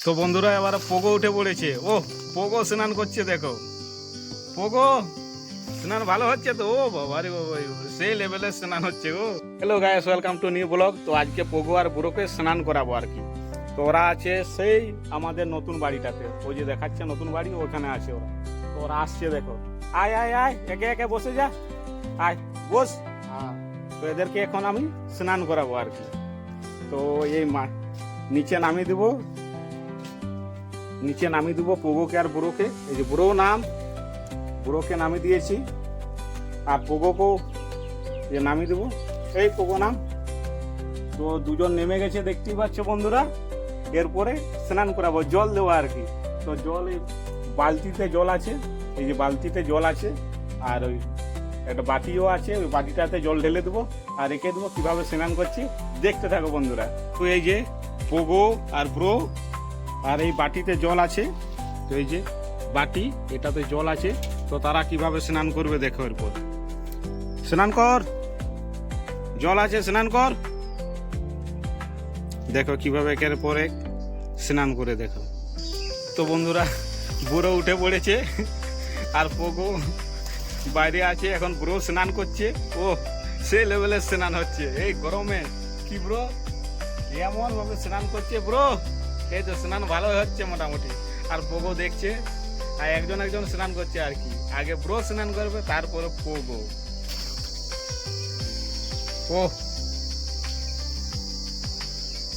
তো বন্ধুরা এবার পোগো উঠে পড়েছে। ও পোগো স্নান করছে, দেখো পোগো স্নান ভালো হচ্ছে তো। ও বাবারে বাবা, সেই লেভেলের স্নান হচ্ছে। ও hello guys, welcome to new blog. তো আজকে পোগো আর বুড়োকে স্নান করাবো আর কি। তো ওরা আছে সেই আমাদের নতুন বাড়িটাতে, ওই যে দেখাচ্ছে নতুন বাড়ি, ওখানে আছে ওরা। তো ওরা আসছে, দেখো আয় আয় আয়, একে একে বসে যা, আয় বস। হ্যাঁ, তো এদেরকে এখন আমি স্নান করাবো আর কি। তো এই নিচে নামিয়ে দেবো, নিচে নামিয়ে দেবো পোগোকে আর বুড়োকে। এই যে বুড়ো বুড়োকে নামিয়ে দিয়েছি, আর পোগোকেও যে নামিয়ে দেবো। এই পোগো নাম। তো দুজন নেমে গেছে, দেখতেই পাচ্ছ বন্ধুরা। এরপরে স্নান করাবো, জল দেবো আর কি। তো জল এই বালতিতে জল আছে, এই যে বালতিতে জল আছে, আর ওই একটা বাটিও আছে, ওই বাটিটাতে জল ঢেলে দেবো আর রেখে দেবো। কিভাবে স্নান করছি দেখতে থাকো বন্ধুরা। তো এই যে পোগো আর ব্রো, আর এই বাটিতে জল আছে। তো এই যে বাটি, এটাতে জল আছে। তো তারা কিভাবে স্নান করবে দেখো। এরপর স্নান কর, জল আছে, স্নান কর। দেখো কিভাবে একের পর এক স্নান করে দেখো। তো বন্ধুরা বুড়ো উঠে পড়েছে আর পোগো বাইরে আছে। এখন ব্রো স্নান করছে। ও সে লেভেলের স্নান হচ্ছে এই গরমে। কি ব্রো এমন ভাবে স্নান করছে ব্রো? এই তো স্নান ভালো হচ্ছে মোটামুটি। আর পোগো দেখছে, আর একজন একজন স্নান করছে আর কি। আগে ব্রো স্নান করবে, তারপরে পোগো। ও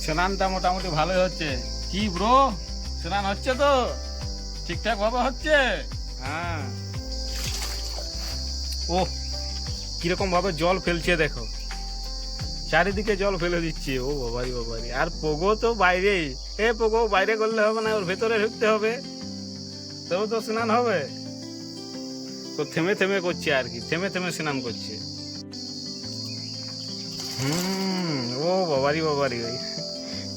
স্নানটা মোটামুটি ভালোই হচ্ছে। কি ব্রো স্নান হচ্ছে তো ঠিকঠাক ভাবে হচ্ছে? হ্যাঁ। ও কিরকম ভাবে জল ফেলছে দেখো, চারিদিকে জল ফেলে দিচ্ছে। ও বাবারি বাবারি। আর পোগো তো বাইরে। এ পোগো বাইরে করলে হবে না, ওর ভেতরে ঢুকতে হবে, তবে তো স্নান হবে। তো থেমে থেমে করছে আর কি, থেমে থেমে স্নান করছে। ও বাবারি বাবারি, ওই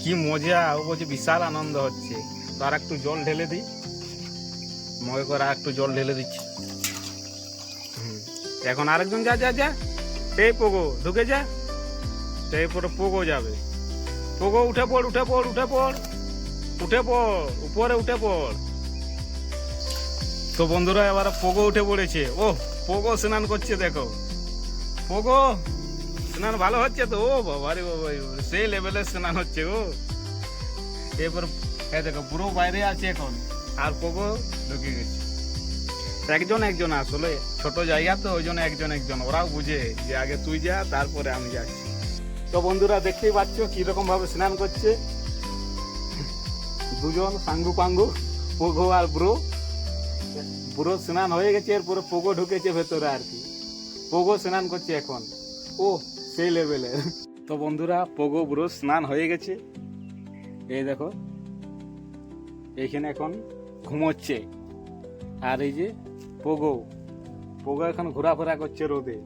কি মজা। ও বলছে বিশাল আনন্দ হচ্ছে। তো আর একটু জল ঢেলে দিই, মনে করে আর একটু জল ঢেলে দিচ্ছি। এখন আরেকজন যা যা যা, এই পোগো ঢুকে যা। তো এরপরে পোগো যাবে। পোগো উঠে পড়, উঠে পড়, উঠে পড়, উঠে পড়, উপরে উঠে পড়। তো বন্ধুরা এবার পোগো উঠে পড়েছে। ও পোগো স্নান করছে, দেখো পোগো স্নান ভালো হচ্ছে তো। ও বাবারে বাবা, সেই লেভেলের স্নান হচ্ছে। ও এরপর দেখো বুড়ো বাইরে আছে এখন, আর পোগো ঢুকে গেছে। একজন একজন, আসলে ছোট জায়গা তো ওই জন্য একজন একজন। ওরাও বুঝে যে আগে তুই যা, তারপরে আমি যাচ্ছি। তো বন্ধুরা দেখতেই পাচ্ছ কিরকম ভাবে স্নান করছে দুজন সাঙ্গু পাঙ্গু, পোগো আর ব্রো। ব্রো স্নান হয়ে গেছে, এরপরে পোগো ঢুকেছে ভেতরে আর কি। পোগো স্নান করছে এখন। ও সেই লেভেলের। তো বন্ধুরা পোগো ব্রো স্নান হয়ে গেছে। এই দেখো এইখানে এখন ঘুমোচ্ছে। আর এই যে পোগো এখন ঘোরাফেরা করছে রোদে,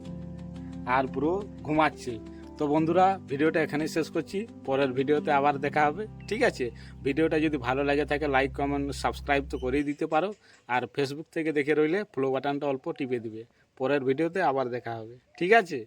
আর ব্রো ঘুমাচ্ছে। তো বন্ধুরা ভিডিওটা এখানেই শেষ করছি, পরের ভিডিওতে আবার দেখা হবে, ঠিক আছে? ভিডিওটা যদি ভালো লাগে থাকে লাইক কমেন্ট সাবস্ক্রাইব তো করেই দিতে পারো। আর ফেসবুক থেকে দেখে রইলে ফলো বাটনটা অল্প টিপে দিবে। পরের ভিডিওতে আবার দেখা হবে, ঠিক আছে?